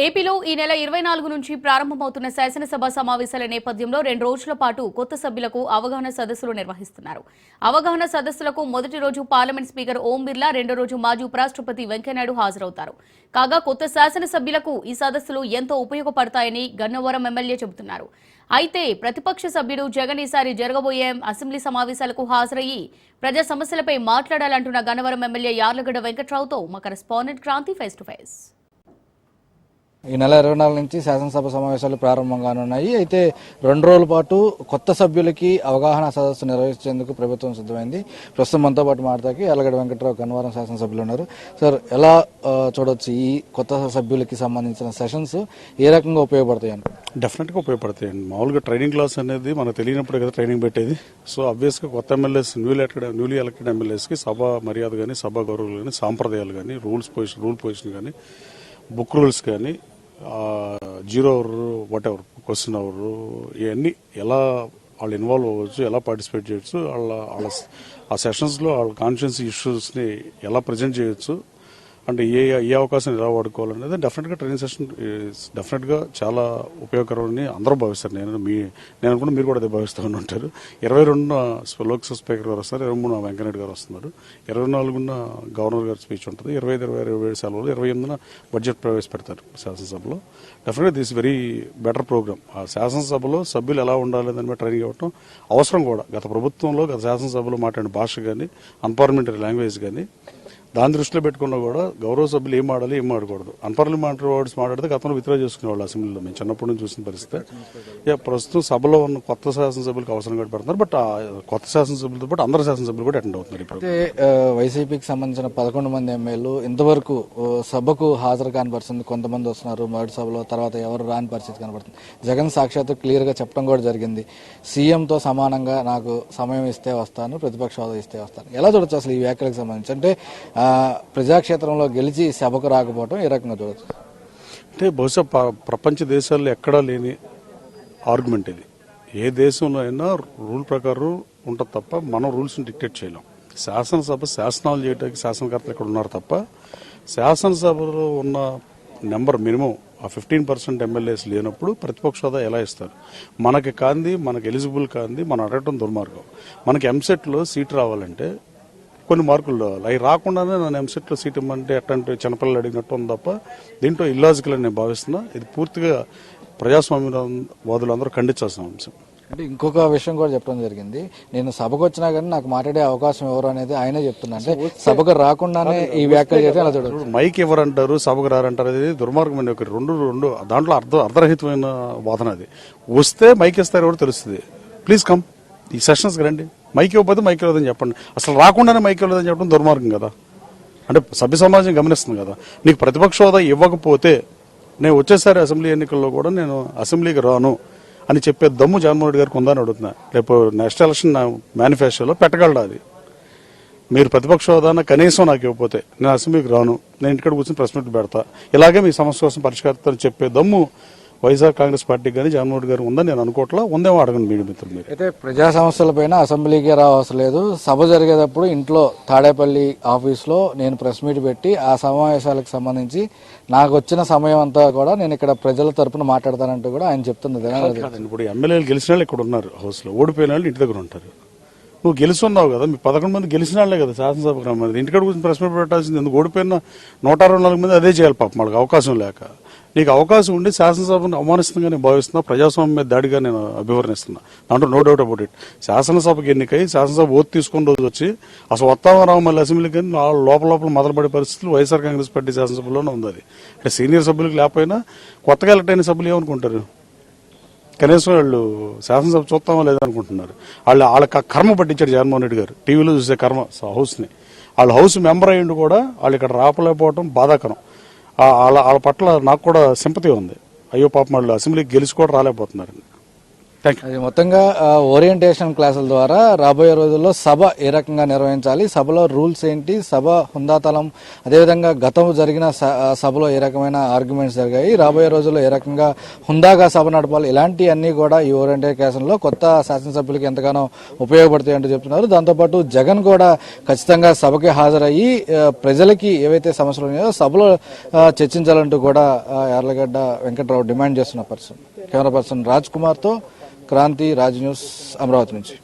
ఏపీలో ఈ నెల 24 నుంచి ప్రారంభమవుతున్న శాసనసభ సమావేశాల నేపథ్యంలో 2 రోజుల పాటు కొత్త సభ్యులకు అవగాహన సదస్సులు నిర్వహిస్తున్నారు. అవగాహన సదస్సులకు మొదటి రోజు పార్లమెంట్ స్పీకర్ ఓం బిర్లా, రెండో రోజు మాజీ ఉపరాష్ట్రపతి వెంకయ్యనాయుడు హాజరవుతారు. కాగా కొత్త శాసనసభ్యులకు ఈ సదస్సులు ఎంతో ఉపయోగపడతాయని గన్నవరం ఎమ్మెల్యే చెబుతున్నారు. అయితే ప్రతిపక్ష సభ్యుడు జగన్ ఈసారి జరగబోయే అసెంబ్లీ సమావేశాలకు హాజరయ్యి ప్రజా సమస్యలపై మాట్లాడాలంటున్న గన్నవరం ఎమ్మెల్యే యార్లగడ్డ వెంకట్రావుతో మా correspondent Kranthi face to face. ఈ నెల 24 నుంచి శాసనసభ సమావేశాలు ప్రారంభం కానున్నాయి. అయితే 2 రోజుల పాటు కొత్త సభ్యులకి అవగాహన సదస్సు నిర్వహించేందుకు ప్రభుత్వం సిద్ధమైంది. ప్రస్తుతం మనతో పాటు మాట్లాడతాకి యార్లగడ్డ వెంకట్రావు గన్నవరం శాసనసభ్యులు ఉన్నారు. సార్, ఎలా చూడొచ్చు ఈ కొత్త సభ్యులకి సంబంధించిన సెషన్స్ ఏ రకంగా ఉపయోగపడతాయండి? డెఫినెట్గా ఉపయోగపడతాయండి. మామూలుగా ట్రైనింగ్ క్లాస్ అనేది మనకు తెలియనప్పుడు కదా ట్రైనింగ్ పెట్టేది. సో అబ్వియస్గా కొత్త ఎమ్మెల్యేస్, న్యూలీ ఎలక్టెడ్ ఎమ్మెల్యేస్కి సభ మర్యాద కానీ, సభా గౌరవాలు కానీ, సాంప్రదాయాలు కానీ, రూల్ పొజిషన్ కానీ, బుక్ రూల్స్ కానీ, zero hour, whatever, question hour, ఇవన్నీ ఎలా వాళ్ళు ఇన్వాల్వ్ అవ్వచ్చు, ఎలా పార్టిసిపేట్ చేయొచ్చు, వాళ్ళ ఆ సెషన్స్లో వాళ్ళ కాన్షియన్స్ ఇష్యూస్ని ఎలా ప్రజెంట్ చేయొచ్చు, అంటే ఏ అవకాశం ఎలా వాడుకోవాలనేది డెఫినెట్గా ట్రైనింగ్ సెషన్ డెఫినెట్గా చాలా ఉపయోగకరమని అందరూ భావిస్తారు. నేను అనుకుంటే మీరు కూడా అదే భావిస్తూ ఉంటారు. 22న లోక్సభ స్పీకర్ గారు వస్తారు, 23న వెంకయ్యనాయుడు గారు వస్తున్నారు, 24న గవర్నర్ గారి స్పీచ్ ఉంటుంది, 25, 27 సెలవులు, 28న బడ్జెట్ ప్రవేశపెడతారు శాసనసభలో. డెఫినెట్గా దిస్ వెరీ బెటర్ ప్రోగ్రామ్. ఆ శాసనసభలో సభ్యులు ఎలా ఉండాలి దాని మీద ట్రైనింగ్ ఇవ్వడం అవసరం కూడా. గత ప్రభుత్వంలో గత శాసనసభలో మాట్లాడిన భాష కానీ, అన్పార్లమెంటరీ లాంగ్వేజ్ కానీ దాని దృష్టిలో పెట్టుకున్నా కూడా గౌరవ సభ్యులు ఏం ఆడాలి, ఏం ఆడకూడదు. అన్పార్లమెంటరీ వర్డ్స్ మాట్లాడితే గతంలో విత్డ్రా చేసుకునేవాళ్ళు అసెంబ్లీలో. మేము చిన్నప్పటి నుంచి చూసిన పరిస్థితి. ప్రస్తుతం సభలో ఉన్న కొత్త శాసనసభ్యులకు అవసరం కూడా పెడుతున్నారు. బట్ కొత్త శాసనసభ్యులతో పాటు అందరు శాసనసభ్యులు కూడా అటెండ్ అవుతున్నారు. అయితే వైసీపీకి సంబంధించిన 11 మంది ఎమ్మెల్యేలు ఇంతవరకు సభకు హాజరు కాని పరిస్థితి. కొంతమంది వస్తున్నారు మొదటి సభలో, తర్వాత ఎవరు రాని పరిస్థితి కనబడుతుంది. జగన్ సాక్షాత్తు క్లియర్ గా చెప్పడం కూడా జరిగింది, సీఎంతో సమానంగా నాకు సమయం ఇస్తే వస్తాను, ప్రతిపక్ష హోదా ఇస్తే వస్తాను. ఎలా చూడొచ్చు అసలు ఈ వ్యాఖ్యలకు సంబంధించి? అంటే ప్రజాక్షేత్రంలో గెలిచి సభకు రాకపోవడం ఏ రకంగా చూడొచ్చు? అంటే బహుశా ప్రపంచ దేశాల్లో ఎక్కడా లేని ఆర్గ్యుమెంట్ ఇది. ఏ దేశంలో అయినా రూల్ ప్రకారం ఉంటుంది తప్ప మనం రూల్స్ని డిక్టేట్ చేయలేం. శాసనసభ శాసనాలు చేయడానికి శాసనకర్తలు ఇక్కడ ఉన్నారు తప్ప శాసనసభలో ఉన్న నెంబర్ మినిమం ఆ 15% ఎమ్మెల్యేస్ లేనప్పుడు ప్రతిపక్ష హోదా ఎలా ఇస్తారు? మనకి కాంది, మనకి ఎలిజిబుల్ కాంది మనం అడగటం దుర్మార్గం. మనకి ఎంసెట్లో సీట్ రావాలంటే కొన్ని మార్కులు రావాలి. అవి రాకుండానే నన్ను ఎంసెట్లో సీట్ ఇవ్వమంటే ఎట్టంటే చిన్నపిల్లలు అడిగినట్టు ఉంది తప్ప దీంట్లో ఇల్లాజికల్ అని నేను భావిస్తున్నా. ఇది పూర్తిగా ప్రజాస్వామ్యవాదులు అందరూ ఖండించాల్సిన అంశం. అంటే ఇంకొక విషయం కూడా చెప్పడం జరిగింది, నేను సభకు వచ్చినా కానీ నాకు మాట్లాడే అవకాశం ఎవరు అనేది ఆయనే చెప్తున్నా. అంటే సభకు రాకుండానే ఈ వ్యాఖ్యలు చేస్తే అలా చూడదు. మైక్ ఎవరంటారు, సభకు రారంటారు, అది దుర్మార్గమైన ఒక రెండు దాంట్లో అర్ధరహితమైన వాదన. అది వస్తే మైక్ ఇస్తారు ఎవరు తెలుస్తుంది. ప్లీజ్ కమ్, ఈ సెషన్స్కి రండి. మైక్ ఇవ్వకపోతే మైక్ ఇవ్వదని చెప్పండి. అసలు రాకుండానే మైక్ ఇవ్వలేదని చెప్పడం దుర్మార్గం కదా. అంటే సభ్య సమాజం గమనిస్తుంది కదా. నీకు ప్రతిపక్ష హోదా ఇవ్వకపోతే నేను వచ్చేసారి అసెంబ్లీ ఎన్నికల్లో కూడా నేను అసెంబ్లీకి రాను అని చెప్పే దమ్ము జగన్మోహన్ రెడ్డి గారికి ఉందని అడుగుతున్నా. రేపు నెక్స్ట్ ఎలక్షన్ మేనిఫెస్టోలో పెట్టగలడా అది? మీరు ప్రతిపక్ష హోదా కనీసం నాకు ఇవ్వకపోతే నేను అసెంబ్లీకి రాను, నేను ఇంటికి కూర్చొని ప్రెస్ మీట్ పెడతా, ఇలాగే మీ సమస్య కోసం పరిష్కరిస్తారని చెప్పే దమ్ము వైఎస్ఆర్ కాంగ్రెస్ పార్టీకి కానీ జగన్మోహన్ రెడ్డి గారు ఉందని నేను అనుకోవట్లా. ఉందేమో అడగండి మీడియా మిత్రులు. మీరు అయితే ప్రజా సమస్యలపైన అసెంబ్లీకి రావసరం లేదు, సభ జరిగేటప్పుడు ఇంట్లో తాడేపల్లి ఆఫీస్లో నేను ప్రెస్ మీట్ పెట్టి ఆ సమావేశాలకు సంబంధించి నాకు వచ్చిన సమయం అంతా కూడా నేను ఇక్కడ ప్రజల తరపున మాట్లాడతానంటూ కూడా ఆయన చెప్తున్నది. ఇప్పుడు ఎమ్మెల్యేలు గెలిచిన వాళ్ళు ఇక్కడ ఉన్నారు హౌస్లో, ఓడిపోయిన వాళ్ళు ఇంటి దగ్గర ఉంటారు. నువ్వు గెలుస్తున్నావు కదా, మీ 11 మంది గెలిచిన వాళ్ళే కదా శాసనసభకు రమ్మని. ఇంటికాడ కూర్చొని ప్రెస్ మీట్ పెట్టాల్సింది ఎందుకు? ఓడిపోయిన 164 మంది అదే చేయాలి పాపం, వాళ్ళకి అవకాశం లేక. నీకు అవకాశం ఉండి శాసనసభను అవమానిస్తుందిగా నేను భావిస్తున్నా, ప్రజాస్వామ్యం మీద దాడిగా నేను అభివర్ణిస్తున్నా. దాంట్లో నో డౌట్ అబౌట్ ఇట్. శాసనసభకి ఎన్నికై శాసనసభ ఓటు తీసుకున్న రోజు వచ్చి అసలు వస్తామరావు మళ్ళీ అసెంబ్లీకి లోపల మొదలుపడే పరిస్థితులు వైఎస్ఆర్ కాంగ్రెస్ పార్టీ శాసనసభలోనే ఉంది. అది అంటే సీనియర్ సభ్యులకు లేకపోయినా కొత్తగా ఎలక్ట్ అయిన సభ్యులు ఏమనుకుంటారు? కనీసం వాళ్ళు శాసనసభ చూస్తామో లేదనుకుంటున్నారు. వాళ్ళ కర్మ పట్టించాడు జగన్మోహన్ రెడ్డి గారు. టీవీలో చూసే కర్మ హౌస్ని. వాళ్ళు హౌస్ మెంబర్ అయ్యిండు కూడా వాళ్ళు ఇక్కడ రాపలేకపోవడం బాధాకరం. వాళ్ళ పట్ల నాకు కూడా సింపతి ఉంది. అయ్యో పాపం వాళ్ళు అసెంబ్లీకి గెలిచి కూడా రాలేకపోతున్నారండి. Thank you. అది మొత్తంగా ఓరియంటేషన్ క్లాసుల ద్వారా రాబోయే రోజుల్లో సభ ఏ రకంగా నిర్వహించాలి, సభలో రూల్స్ ఏంటి, సభ హుందాతలం, అదేవిధంగా గతం జరిగిన సభలో ఏ రకమైన ఆర్గ్యుమెంట్స్ జరిగాయి, రాబోయే రోజుల్లో ఏ రకంగా హుందాగా సభ నడపాలి, ఇలాంటి అన్ని కూడా ఈ ఓరియంటేషన్ లో కొత్త శాసనసభ్యులకి ఎంతగానో ఉపయోగపడతాయి అంటూ చెప్తున్నారు. దాంతోపాటు జగన్ కూడా ఖచ్చితంగా సభకి హాజరయ్యి ప్రజలకి ఏవైతే సమస్యలు ఉన్నాయో సభలో చర్చించాలంటూ కూడా యార్లగడ్డ వెంకట్రావు డిమాండ్ చేస్తున్న person. Camera person Raj Kumar తో క్రాంతి, రాజ్ న్యూస్, అమరావతి నుంచి.